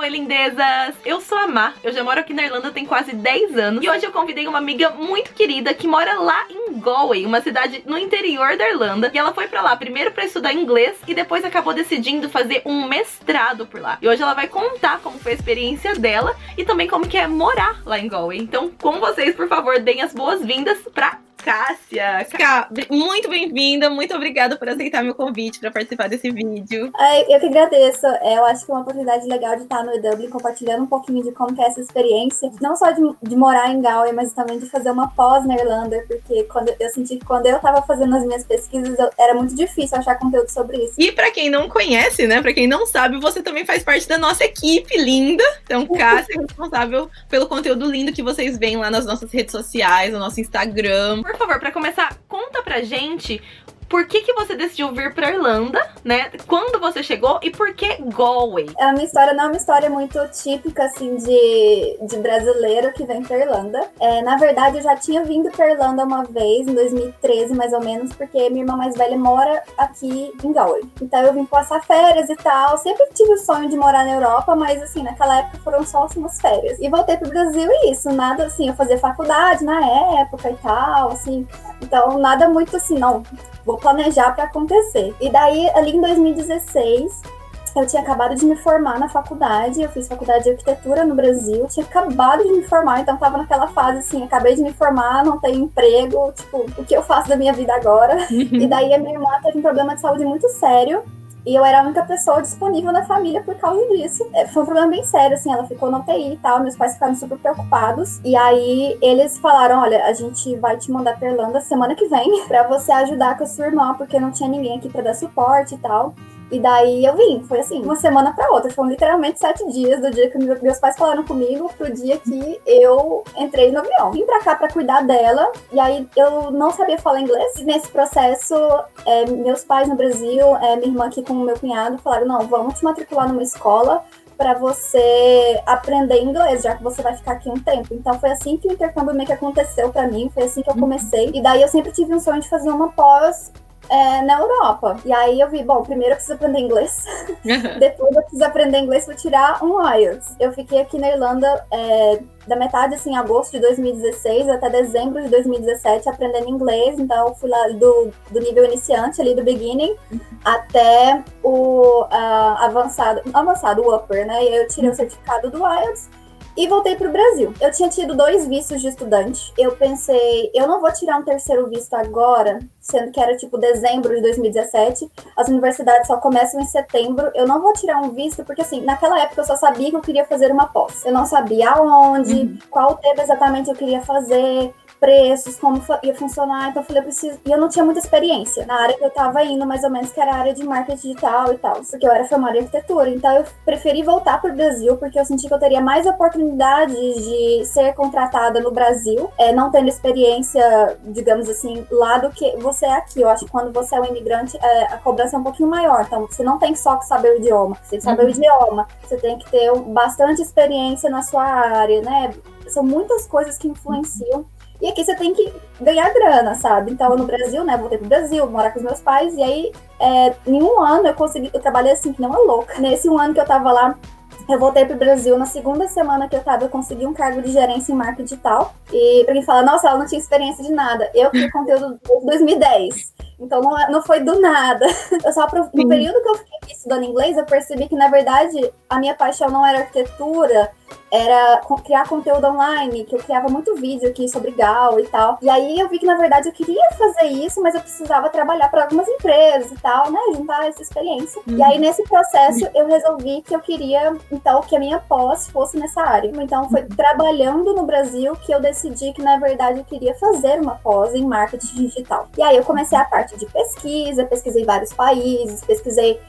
Oi, lindezas! Eu sou a Má, eu já moro aqui na Irlanda tem quase 10 anos e hoje eu convidei uma amiga muito querida que mora lá em Galway, uma cidade no interior da Irlanda, e ela foi pra lá primeiro pra estudar inglês e depois acabou decidindo fazer um mestrado por lá. E hoje ela vai contar como foi a experiência dela e também como que é morar lá em Galway. Então, com vocês, por favor, deem as boas-vindas pra Cássia. Cá, muito bem-vinda, muito obrigada por aceitar meu convite para participar desse vídeo. Eu que agradeço. Eu acho que é uma oportunidade legal de estar no EW compartilhando um pouquinho de como que é essa experiência, não só de morar em Galway, mas também de fazer uma pós na Irlanda, porque eu senti que quando eu estava fazendo as minhas pesquisas, era muito difícil achar conteúdo sobre isso. E para quem não conhece, né, para quem não sabe, você também faz parte da nossa equipe linda. Então, Cássia é responsável pelo conteúdo lindo que vocês veem lá nas nossas redes sociais, no nosso Instagram. Por favor, para começar, conta pra gente por que você decidiu vir pra Irlanda, né? Quando você chegou e por que Galway? A minha história não é uma história muito típica, assim, de brasileiro que vem pra Irlanda. Na verdade, eu já tinha vindo pra Irlanda uma vez, em 2013, mais ou menos, porque minha irmã mais velha mora aqui em Galway. Então eu vim passar férias e tal. Sempre tive o sonho de morar na Europa, mas, assim, naquela época foram só, assim, umas férias. E voltei pro Brasil e isso, nada, assim, eu fazia faculdade na época e tal, assim. Então, nada muito assim, não, vou planejar para acontecer. E daí, ali em 2016, eu tinha acabado de me formar na faculdade, eu fiz faculdade de arquitetura no Brasil, tinha acabado de me formar, então tava naquela fase assim, acabei de me formar, não tenho emprego, tipo, o que eu faço da minha vida agora? E daí a minha irmã teve um problema de saúde muito sério, e eu era a única pessoa disponível na família por causa disso. Foi um problema bem sério, assim, ela ficou na UTI e tal, meus pais ficaram super preocupados. E aí, eles falaram, olha, a gente vai te mandar pra Irlanda semana que vem pra você ajudar com a sua irmã, porque não tinha ninguém aqui pra dar suporte e tal. E daí eu vim, foi assim, uma semana pra outra, foram literalmente 7 dias do dia que meus pais falaram comigo pro dia que eu entrei no avião. Vim pra cá pra cuidar dela, e aí eu não sabia falar inglês. E nesse processo, meus pais no Brasil, minha irmã aqui com o meu cunhado, falaram, não, vamos te matricular numa escola para você aprender inglês, já que você vai ficar aqui um tempo. Então foi assim que o intercâmbio meio que aconteceu pra mim, foi assim que eu comecei. E daí eu sempre tive um sonho de fazer uma pós na Europa. E aí eu vi, bom, primeiro eu preciso aprender inglês, depois eu preciso aprender inglês para tirar um IELTS. Eu fiquei aqui na Irlanda da metade, assim, agosto de 2016 até dezembro de 2017 aprendendo inglês, então eu fui lá do nível iniciante, ali do beginning, até o avançado, o upper, né, e eu tirei o certificado do IELTS, e voltei pro Brasil. Eu tinha tido 2 vistos de estudante. Eu pensei, eu não vou tirar um terceiro visto agora, sendo que era tipo dezembro de 2017. As universidades só começam em setembro. Eu não vou tirar um visto, porque assim, naquela época eu só sabia que eu queria fazer uma pós. Eu não sabia aonde, qual tema exatamente eu queria fazer, preços, como ia funcionar, então eu falei, eu preciso... E eu não tinha muita experiência na área que eu tava indo, mais ou menos, que era a área de marketing digital e tal, porque eu era formada em arquitetura, então eu preferi voltar pro Brasil, porque eu senti que eu teria mais oportunidade de ser contratada no Brasil, não tendo experiência, digamos assim, lá do que você é aqui. Eu acho que quando você é um imigrante, a cobrança é um pouquinho maior, então você não tem só que saber o idioma, você tem que saber o idioma, você tem que ter bastante experiência na sua área, né? São muitas coisas que influenciam. E aqui você tem que ganhar grana, sabe? Então, no Brasil, né, voltei pro Brasil, morar com os meus pais, e aí, em um ano, eu trabalhei assim, que nem uma louca. Nesse um ano que eu tava lá, eu voltei pro Brasil, na segunda semana que eu consegui um cargo de gerência em marketing digital. E pra quem fala, nossa, ela não tinha experiência de nada. Eu criei conteúdo desde 2010. Então não foi do nada. No período que eu fiquei estudando inglês, eu percebi que, na verdade, a minha paixão não era arquitetura, era criar conteúdo online, que eu criava muito vídeo aqui sobre Gal e tal. E aí eu vi que, na verdade, eu queria fazer isso, mas eu precisava trabalhar para algumas empresas e tal, né? Juntar essa experiência. E aí, nesse processo, eu resolvi que eu queria, então, que a minha pós fosse nessa área. Então, foi trabalhando no Brasil que eu decidi que, na verdade, eu queria fazer uma pós em marketing digital. E aí, eu comecei a parte de pesquisa, pesquisei vários países, pesquisei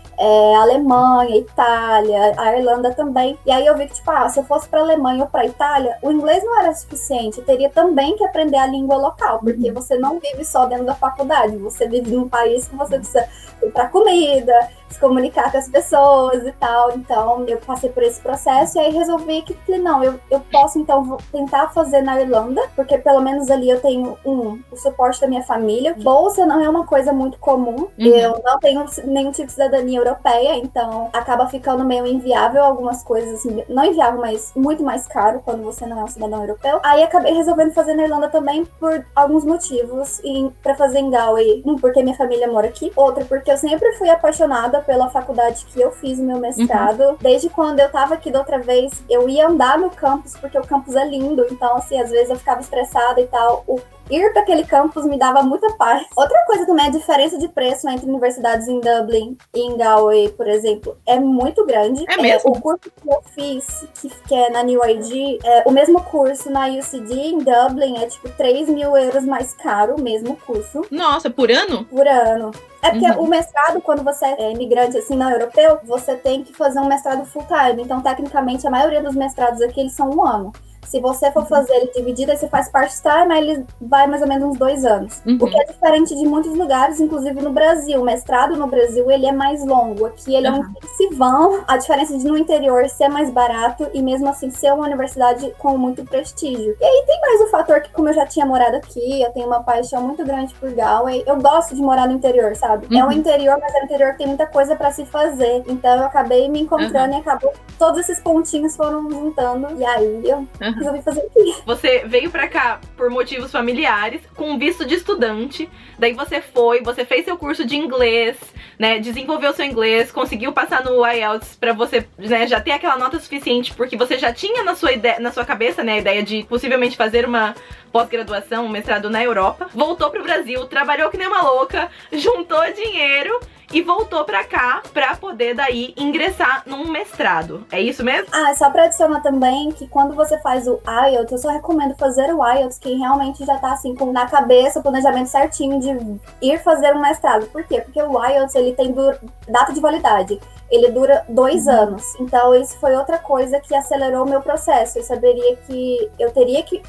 Alemanha, Itália, a Irlanda também. E aí eu vi que, tipo, se eu fosse pra Alemanha ou pra Itália, o inglês não era suficiente. Eu teria também que aprender a língua local, porque você não vive só dentro da faculdade. Você vive num país que você precisa comprar comida, se comunicar com as pessoas e tal. Então, eu passei por esse processo e aí resolvi que, não, eu posso, então, tentar fazer na Irlanda, porque pelo menos ali eu tenho, o suporte da minha família. Bolsa não é uma coisa muito comum. Eu não tenho nenhum tipo de cidadania europeia, então acaba ficando meio inviável algumas coisas, assim, não inviável, mas muito mais caro quando você não é um cidadão europeu. Aí acabei resolvendo fazer na Irlanda também por alguns motivos, e pra fazer em Galway, porque minha família mora aqui, outra porque eu sempre fui apaixonada pela faculdade que eu fiz o meu mestrado. Desde quando eu tava aqui da outra vez, eu ia andar no campus, porque o campus é lindo, então assim, às vezes eu ficava estressada e tal. Ir para aquele campus me dava muita paz. Outra coisa também é a diferença de preço entre universidades em Dublin e em Galway, por exemplo, é muito grande. É mesmo? O curso que eu fiz, que é na New ID, o mesmo curso na UCD em Dublin é tipo 3 mil euros mais caro, o mesmo curso. Nossa, por ano? Por ano. É porque o mestrado, quando você é imigrante, assim, não europeu, você tem que fazer um mestrado full time. Então, tecnicamente, a maioria dos mestrados aqui, eles são 1 ano. Se você for fazer ele dividido, aí você faz part-time, aí ele vai mais ou menos uns 2 anos. O que é diferente de muitos lugares, inclusive no Brasil. O mestrado no Brasil, ele é mais longo. Aqui ele é um intensivão. A diferença de no interior ser mais barato e mesmo assim ser uma universidade com muito prestígio. E aí tem mais o fator que, como eu já tinha morado aqui, eu tenho uma paixão muito grande por Galway. Eu gosto de morar no interior, sabe? É um interior, mas é um interior que tem muita coisa pra se fazer. Então eu acabei me encontrando e acabou. Todos esses pontinhos foram juntando. E aí eu resolvi fazer aqui. Você veio pra cá por motivos familiares, com visto de estudante. Daí você fez seu curso de inglês, né? Desenvolveu seu inglês, conseguiu passar no IELTS pra você, né, já ter aquela nota suficiente, porque você já tinha na sua cabeça, né, a ideia de possivelmente fazer uma pós-graduação, um mestrado na Europa. Voltou pro Brasil, trabalhou que nem uma louca, juntou dinheiro e voltou pra cá pra poder daí ingressar num mestrado. É isso mesmo? Só pra adicionar também que quando você faz o IELTS, eu só recomendo fazer o IELTS quem realmente já tá assim com na cabeça o planejamento certinho de ir fazer um mestrado. Por quê? Porque o IELTS, ele tem data de validade. Ele dura 2 anos. Então isso foi outra coisa que acelerou o meu processo. Eu saberia que eu teria que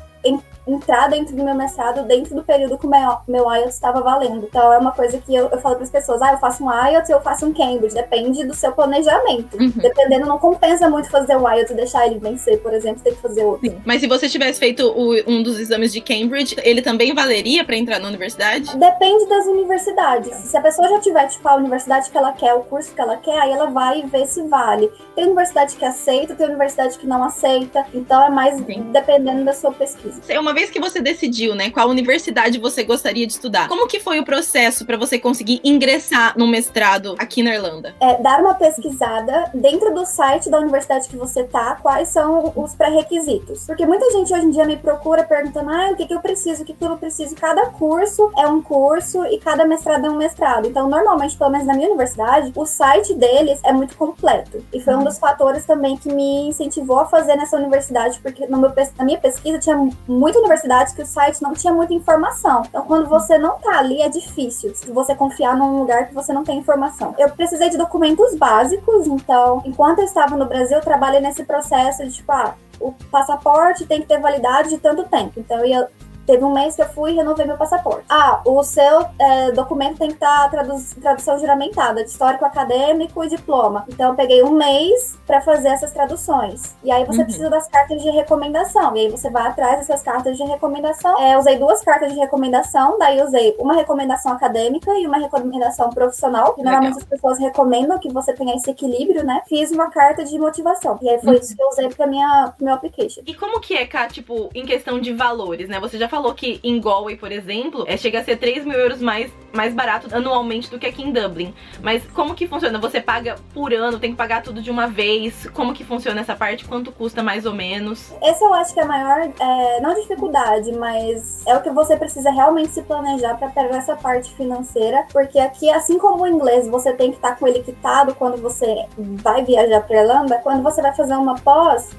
entrar dentro do meu mestrado dentro do período que o meu IELTS estava valendo. Então é uma coisa que eu falo para as pessoas, eu faço um IELTS e eu faço um Cambridge, depende do seu planejamento. Dependendo, não compensa muito fazer o IELTS e deixar ele vencer, por exemplo, tem que fazer outro. Sim. Mas se você tivesse feito um dos exames de Cambridge, ele também valeria para entrar na universidade? Depende das universidades. Se a pessoa já tiver, tipo, a universidade que ela quer, o curso que ela quer, aí ela vai ver se vale. Tem universidade que aceita, tem universidade que não aceita, então é mais dependendo da sua pesquisa. Uma vez que você decidiu, né, qual universidade você gostaria de estudar, como que foi o processo para você conseguir ingressar no mestrado aqui na Irlanda? Dar uma pesquisada dentro do site da universidade que você tá, quais são os pré-requisitos. Porque muita gente hoje em dia me procura perguntando, o que eu preciso, o que eu preciso. Cada curso é um curso e cada mestrado é um mestrado. Então, normalmente, pelo menos na minha universidade, o site deles é muito completo. E foi um dos fatores também que me incentivou a fazer nessa universidade, porque na minha pesquisa tinha muita universidades que o site não tinha muita informação. Então, quando você não tá ali, é difícil se você confiar num lugar que você não tem informação. Eu precisei de documentos básicos, então, enquanto eu estava no Brasil, eu trabalhei nesse processo de, tipo, o passaporte tem que ter validade de tanto tempo. Então, teve um mês que eu fui e renovei meu passaporte. O seu documento tem que estar tradução juramentada, de histórico acadêmico e diploma. Então, eu peguei um mês para fazer essas traduções. E aí, você precisa das cartas de recomendação. E aí, você vai atrás dessas cartas de recomendação. Usei 2 cartas de recomendação, daí usei uma recomendação acadêmica e uma recomendação profissional. Que normalmente as pessoas recomendam que você tenha esse equilíbrio, né? Fiz uma carta de motivação. E aí, foi isso que eu usei pro meu application. E como que é, Ká, tipo, em questão de valores, né? Você já falou que em Galway, por exemplo, chega a ser 3 mil euros mais barato anualmente do que aqui em Dublin. Mas como que funciona? Você paga por ano, tem que pagar tudo de uma vez? Como que funciona essa parte? Quanto custa mais ou menos? Esse eu acho que é a maior, não dificuldade, mas é o que você precisa realmente se planejar para pegar essa parte financeira, porque aqui, assim como o inglês, você tem que estar com ele quitado quando você vai viajar para Irlanda, quando você vai fazer uma pós,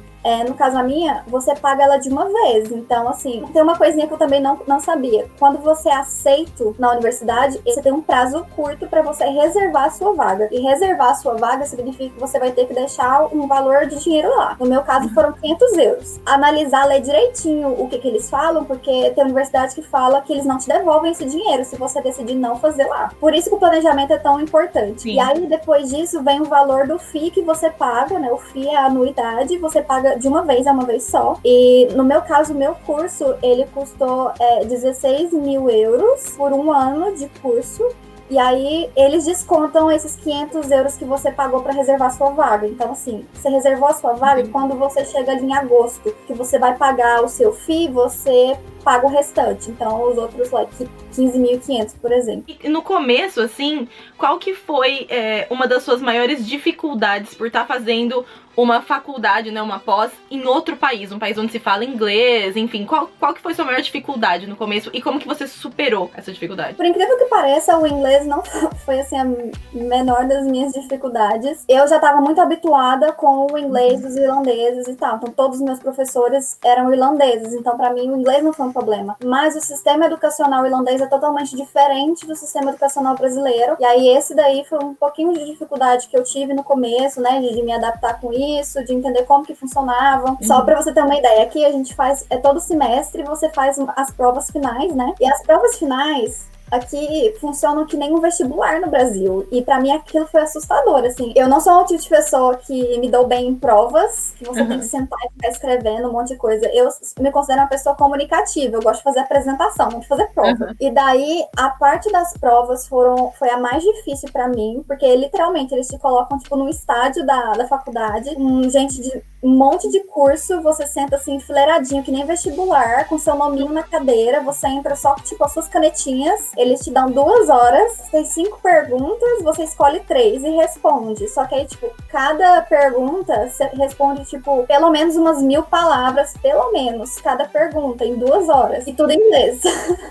no caso a minha, você paga ela de uma vez. Então, assim, tem uma coisinha que eu também não sabia. Quando você é aceito na universidade, você tem um prazo curto para você reservar a sua vaga. E reservar a sua vaga significa que você vai ter que deixar um valor de dinheiro lá. No meu caso, foram 500 euros. Analisar, ler direitinho o que eles falam, porque tem universidade que fala que eles não te devolvem esse dinheiro se você decidir não fazer lá. Por isso que o planejamento é tão importante. Sim. E aí, depois disso, vem o valor do FII que você paga, né? O FII é a anuidade, você paga de uma vez só. E no meu caso, o meu curso, ele custou 16 mil euros por um ano de curso. E aí, eles descontam esses 500 euros que você pagou para reservar sua vaga. Então, assim, você reservou a sua vaga e quando você chega ali em agosto, que você vai pagar o seu FII, você paga o restante. Então, os outros, like, 15.500, por exemplo. E no começo, assim, qual que foi uma das suas maiores dificuldades por estar fazendo uma faculdade, né, uma pós, em outro país, um país onde se fala inglês, enfim, qual que foi sua maior dificuldade no começo e como que você superou essa dificuldade? Por incrível que pareça, o inglês não foi, assim, a menor das minhas dificuldades. Eu já estava muito habituada com o inglês dos irlandeses e tal, então todos os meus professores eram irlandeses, então para mim o inglês não foi um problema. Mas o sistema educacional irlandês é totalmente diferente do sistema educacional brasileiro, e aí esse daí foi um pouquinho de dificuldade que eu tive no começo, né, de me adaptar com isso, de entender como que funcionava. Só pra você ter uma ideia, aqui a gente faz, todo semestre você faz as provas finais, né? E as provas finais aqui funcionam que nem um vestibular no Brasil. E pra mim aquilo foi assustador, assim. Eu não sou um tipo de pessoa que me dou bem em provas, que você tem que sentar e ficar escrevendo um monte de coisa. Eu me considero uma pessoa comunicativa, eu gosto de fazer apresentação, não de fazer prova. E daí, a parte das provas foi a mais difícil pra mim, porque literalmente eles te colocam, tipo, no estádio da faculdade, gente de um monte de curso, você senta assim, enfileiradinho, que nem vestibular, com seu nominho na cadeira, você entra só com, tipo, as suas canetinhas, eles te dão 2 horas, tem 5 perguntas, você escolhe 3 e responde. Só que aí, tipo, cada pergunta, você responde, tipo, pelo menos umas 1000 palavras, pelo menos, cada pergunta, em 2 horas. E tudo em inglês.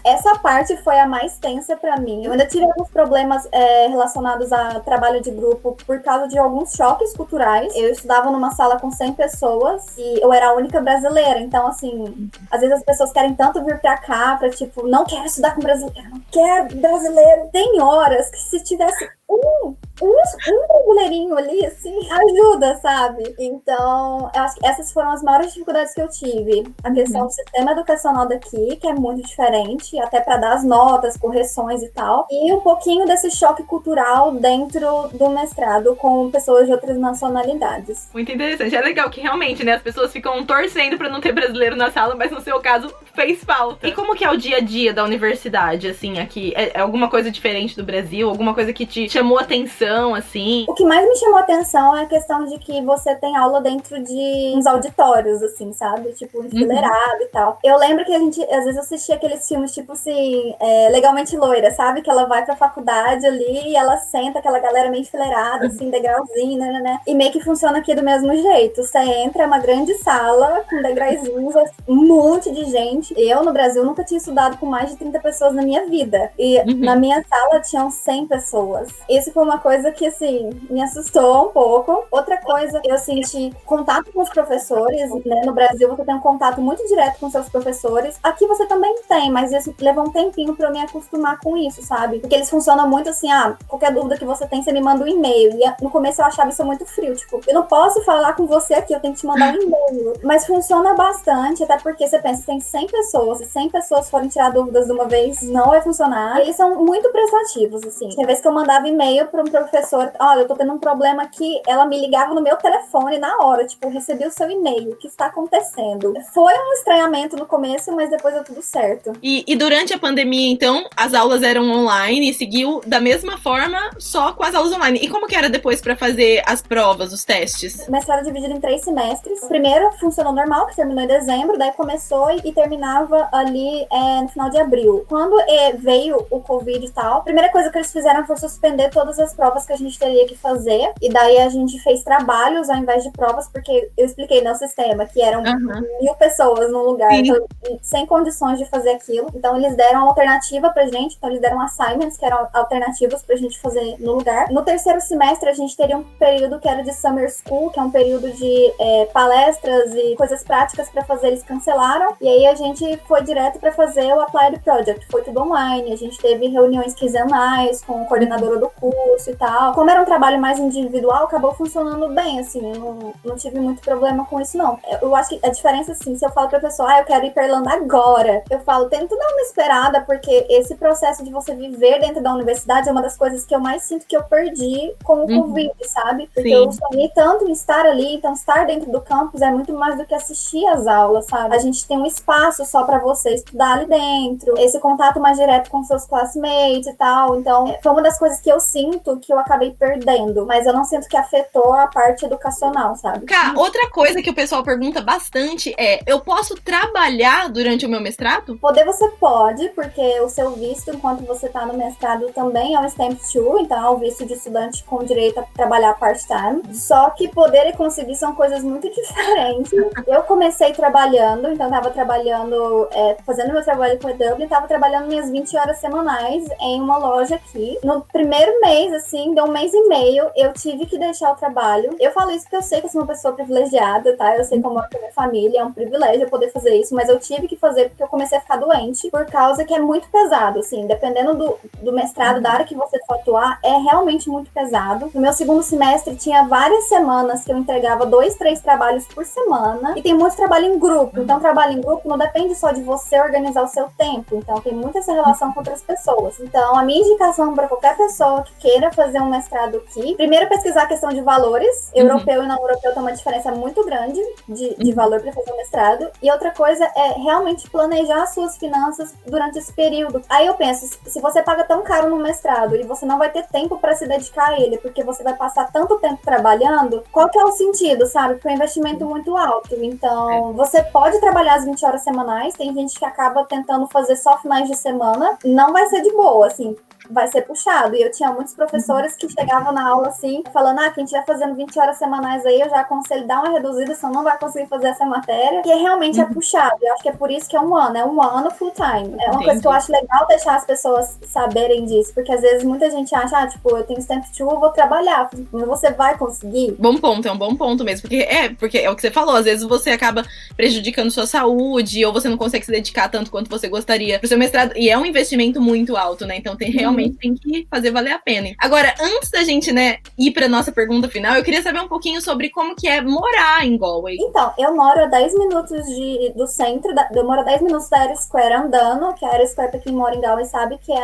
Essa parte foi a mais tensa pra mim. Eu ainda tive alguns problemas relacionados a trabalho de grupo por causa de alguns choques culturais. Eu estudava numa sala com 100 pessoas e eu era a única brasileira. Então, assim, às vezes as pessoas querem tanto vir pra cá, pra, tipo, não quero estudar com brasileiro, não quero brasileiro. Tem horas que se tivesse um brasileirinho ali, assim, ajuda, sabe? Então, eu acho que essas foram as maiores dificuldades que eu tive. A questão do sistema educacional daqui, que é muito diferente, até para dar as notas, correções e tal. E um pouquinho desse choque cultural dentro do mestrado com pessoas de outras nacionalidades. Muito interessante. É legal que realmente, né, as pessoas ficam torcendo para não ter brasileiro na sala, mas no seu caso fez falta. E como que é o dia a dia da universidade, assim, aqui? É alguma coisa diferente do Brasil? Alguma coisa que te chamou atenção, assim? O que mais me chamou atenção é a questão de que você tem aula dentro de uns auditórios, assim, sabe? Tipo, enfileirado e tal. Eu lembro que a gente, às vezes, assistia aqueles filmes, tipo assim, Legalmente Loira, sabe? Que ela vai pra faculdade ali e ela senta aquela galera meio enfileirada, assim, degrauzinho, né? E meio que funciona aqui do mesmo jeito. Você entra, é uma grande sala com degrauzinhos, um monte de gente. Eu, no Brasil, nunca tinha estudado com mais de 30 pessoas na minha vida. E na minha sala tinham 100 pessoas. Isso foi uma coisa que, assim, me assustou um pouco. Outra coisa, eu senti contato com os professores, né? No Brasil você tem um contato muito direto com seus professores. Aqui você também tem, mas isso levou um tempinho pra eu me acostumar com isso, sabe? Porque eles funcionam muito assim, qualquer dúvida que você tem, você me manda um e-mail. E no começo eu achava isso muito frio, tipo, eu não posso falar com você aqui, eu tenho que te mandar um e-mail. Mas funciona bastante, até porque você pensa, tem 100 pessoas, se 100 pessoas forem tirar dúvidas de uma vez, não vai funcionar. E eles são muito prestativos, assim. Tem vezes que eu mandava e-mail para um professor, olha, eu tô tendo um problema aqui, ela me ligava no meu telefone na hora, tipo, recebi o seu e-mail, o que está acontecendo? Foi um estranhamento no começo, mas depois deu tudo certo. E durante a pandemia, então, as aulas eram online e seguiu da mesma forma, só com as aulas online. E como que era depois para fazer as provas, os testes? O mestrado dividido em 3 semestres. O primeiro funcionou normal, que terminou em dezembro, daí começou e terminava ali no final de abril. Quando veio o Covid e tal, a primeira coisa que eles fizeram foi suspender todas as provas que a gente teria que fazer, e daí a gente fez trabalhos ao invés de provas, porque eu expliquei no sistema que eram 1000 pessoas num lugar, então, sem condições de fazer aquilo. Então eles deram uma alternativa pra gente, então eles deram assignments que eram alternativas pra gente fazer no lugar. No terceiro semestre a gente teria um período que era de summer school, que é um período de palestras e coisas práticas pra fazer, eles cancelaram, e aí a gente foi direto pra fazer o Applied Project, foi tudo online, a gente teve reuniões quinzenais com a coordenadora do curso e tal. tal. Como era um trabalho mais individual, acabou funcionando bem, assim, eu não tive muito problema com isso, não. Eu acho que a diferença, assim, se eu falo pra pessoa, eu quero ir pra Irlanda agora, eu falo, tenta dar uma esperada, porque esse processo de você viver dentro da universidade é uma das coisas que eu mais sinto que eu perdi com o Covid, sabe? Porque eu sonhei tanto em estar ali, então estar dentro do campus é muito mais do que assistir às aulas, sabe? A gente tem um espaço só pra você estudar ali dentro, esse contato mais direto com seus classmates e tal, então foi uma das coisas que eu sinto que eu acabei perdendo, mas eu não sinto que afetou a parte educacional, sabe? Cara, outra coisa que o pessoal pergunta bastante é, eu posso trabalhar durante o meu mestrado? Poder você pode, porque o seu visto, enquanto você tá no mestrado, também é um Stamp 2, então é um visto de estudante com direito a trabalhar part-time, só que poder e conseguir são coisas muito diferentes. Eu comecei trabalhando, então tava trabalhando, fazendo meu trabalho com a EW, tava trabalhando minhas 20 horas semanais em uma loja aqui. No primeiro mês, assim, deu um mês e meio, eu tive que deixar o trabalho. Eu falo isso porque eu sei que eu sou uma pessoa privilegiada, tá? Eu sei como é a minha família, é um privilégio eu poder fazer isso, mas eu tive que fazer porque eu comecei a ficar doente, por causa que é muito pesado, assim, dependendo do mestrado, da área que você for atuar, é realmente muito pesado. No meu segundo semestre, tinha várias semanas que eu entregava 2, 3 trabalhos por semana, e tem muito trabalho em grupo, então trabalho em grupo não depende só de você organizar o seu tempo, então tem muito essa relação com outras pessoas. Então, a minha indicação para qualquer pessoa que queira fazer um mestrado aqui, primeiro pesquisar a questão de valores, europeu e não europeu tem uma diferença muito grande de valor para fazer um mestrado, e outra coisa é realmente planejar as suas finanças durante esse período. Aí eu penso, se você paga tão caro no mestrado e você não vai ter tempo para se dedicar a ele, porque você vai passar tanto tempo trabalhando, qual que é o sentido, sabe? Porque é um investimento muito alto. Então, você pode trabalhar as 20 horas semanais, tem gente que acaba tentando fazer só finais de semana, não vai ser de boa, assim, vai ser puxado. E eu tinha muitos professores que chegavam na aula assim, falando, quem estiver fazendo 20 horas semanais aí, eu já aconselho dar uma reduzida, senão não vai conseguir fazer essa matéria, que realmente é puxado. Eu acho que é por isso que é um ano full time. É uma coisa que eu acho legal deixar as pessoas saberem disso, porque às vezes muita gente acha, eu tenho Stamp 2, eu vou trabalhar. Mas você vai conseguir? Bom ponto, é um bom ponto mesmo, porque é o que você falou, às vezes você acaba prejudicando sua saúde, ou você não consegue se dedicar tanto quanto você gostaria pro seu mestrado, e é um investimento muito alto, né? Então realmente tem que fazer valer a pena. Agora, antes da gente, né, ir pra nossa pergunta final, eu queria saber um pouquinho sobre como que é morar em Galway. Então, eu moro a 10 minutos do centro, eu moro a 10 minutos da Era Square andando, que a Era Square, pra quem mora em Galway sabe que é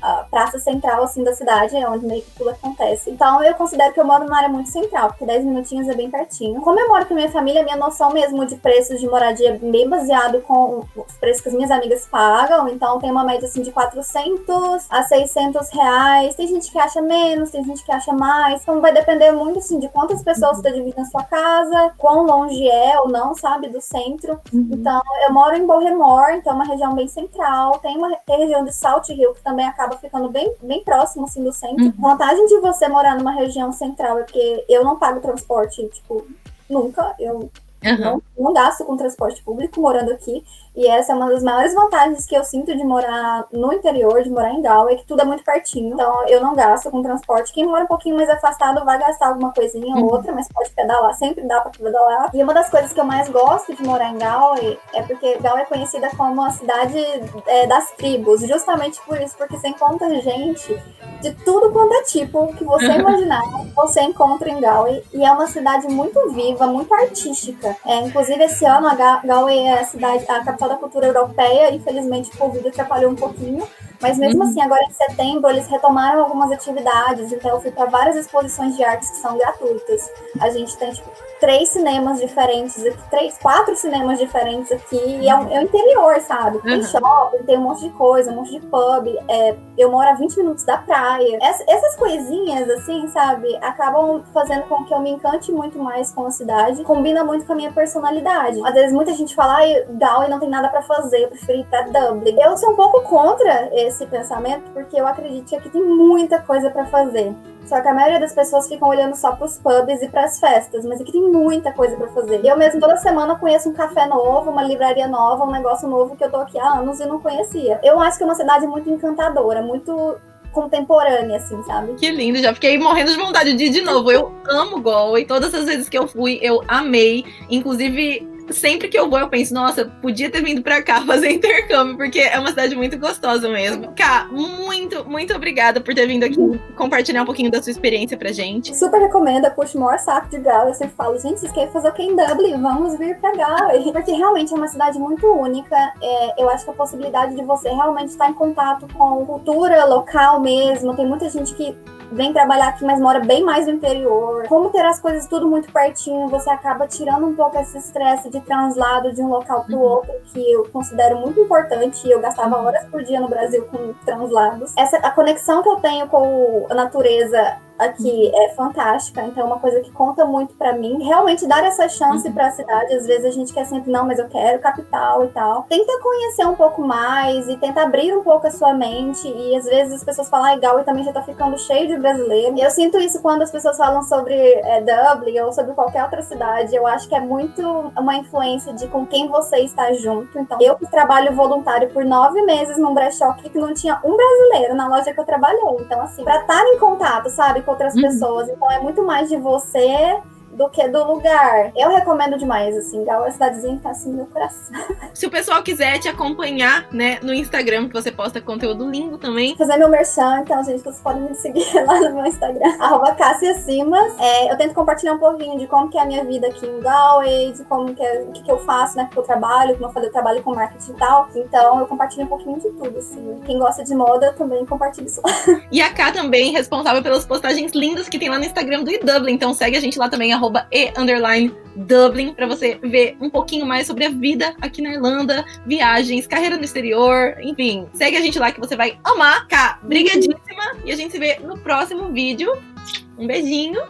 a praça central, assim, da cidade, é onde meio que tudo acontece. Então, eu considero que eu moro numa área muito central, porque 10 minutinhos é bem pertinho. Como eu moro com a minha família, minha noção mesmo de preços de moradia é bem baseado com os preços que as minhas amigas pagam, então tem uma média, assim, de 400 a 600 reais. Tem gente que acha menos, tem gente que acha mais. Então vai depender muito, assim, de quantas pessoas você tá dividindo a sua casa, quão longe é ou não, sabe, do centro. Então, eu moro em Bohemore, então é uma região bem central. Tem a região de Salt Hill, que também acaba ficando bem, bem próximo, assim, do centro. A vantagem de você morar numa região central é que eu não pago transporte, tipo, nunca. Eu não gasto com transporte público morando aqui. E essa é uma das maiores vantagens que eu sinto de morar no interior, de morar em Galway, que tudo é muito pertinho. Então, eu não gasto com transporte. Quem mora um pouquinho mais afastado vai gastar alguma coisinha ou outra, mas pode pedalar, sempre dá pra pedalar. E uma das coisas que eu mais gosto de morar em Galway é porque Galway é conhecida como a cidade das tribos. Justamente por isso, porque você encontra gente de tudo quanto é tipo que você imaginar, você encontra em Galway. E é uma cidade muito viva, muito artística. Inclusive, esse ano, a Galway é a capital da cultura europeia. Infelizmente, o Covid atrapalhou um pouquinho. Mas mesmo assim, agora em setembro, eles retomaram algumas atividades. Então, eu fui para várias exposições de artes que são gratuitas. A gente tem, 3 cinemas diferentes aqui, 4 cinemas diferentes aqui. E é o interior, sabe? Tem shopping, tem um monte de coisa, um monte de pub. Eu moro a 20 minutos da praia. Essas coisinhas, assim, sabe? Acabam fazendo com que eu me encante muito mais com a cidade. Combina muito com a minha personalidade. Às vezes, muita gente fala, Galway não tem nada pra fazer, eu prefiro ir pra Dublin. Eu sou um pouco contra esse pensamento, porque eu acredito que aqui tem muita coisa pra fazer. Só que a maioria das pessoas ficam olhando só pros pubs e pras festas, mas aqui tem muita coisa pra fazer. Eu mesmo, toda semana, conheço um café novo, uma livraria nova, um negócio novo que eu tô aqui há anos e não conhecia. Eu acho que é uma cidade muito encantadora, muito contemporânea, assim, sabe? Que lindo, já fiquei morrendo de vontade de ir de novo. Eu amo Galway, todas as vezes que eu fui, eu amei. Inclusive, sempre que eu vou, eu penso, nossa, podia ter vindo pra cá fazer intercâmbio, porque é uma cidade muito gostosa mesmo. Ká, muito obrigada por ter vindo aqui compartilhar um pouquinho da sua experiência pra gente. Super recomendo, puxo o maior saco de Galway. Eu sempre falo, gente, vocês querem fazer o que em Dublin? Vamos vir pra Galway. Porque realmente é uma cidade muito única. Eu acho que a possibilidade de você realmente estar em contato com cultura local mesmo. Tem muita gente que vem trabalhar aqui, mas mora bem mais no interior. Como ter as coisas tudo muito pertinho, você acaba tirando um pouco esse estresse de translado de um local para o outro, que eu considero muito importante. Eu gastava horas por dia no Brasil com translados. A conexão que eu tenho com a natureza aqui é fantástica, então é uma coisa que conta muito pra mim. Realmente dar essa chance pra cidade, às vezes a gente quer sempre, não, mas eu quero capital e tal. Tenta conhecer um pouco mais e tenta abrir um pouco a sua mente, e às vezes as pessoas falam, ah, Galway também já tá ficando cheio de brasileiro. Eu sinto isso quando as pessoas falam sobre Dublin ou sobre qualquer outra cidade. Eu acho que é muito uma influência de com quem você está junto. Então, eu que trabalho voluntário por 9 meses num brechó aqui, que não tinha um brasileiro na loja que eu trabalhei. Então, assim, pra estar em contato, sabe, com outras pessoas. Então é muito mais de você do que do lugar. Eu recomendo demais, assim, Galway é a cidadezinha que tá assim no meu coração. Se o pessoal quiser te acompanhar, né, no Instagram, que você posta conteúdo lindo também. Fazer meu merchan, então, gente, vocês podem me seguir lá no meu Instagram, @CassiaSimas. Eu tento compartilhar um pouquinho de como que é a minha vida aqui em Galway, de como que o que eu faço, né, porque eu trabalho, como eu falei, eu trabalho com marketing digital, então eu compartilho um pouquinho de tudo, assim. Quem gosta de moda, também compartilha isso lá. E a Ká também, responsável pelas postagens lindas que tem lá no Instagram do eDublin, então segue a gente lá também, @e_Dublin, pra você ver um pouquinho mais sobre a vida aqui na Irlanda, viagens, carreira no exterior, enfim. Segue a gente lá que você vai amar. Ká, brigadíssima, e a gente se vê no próximo vídeo. Um beijinho.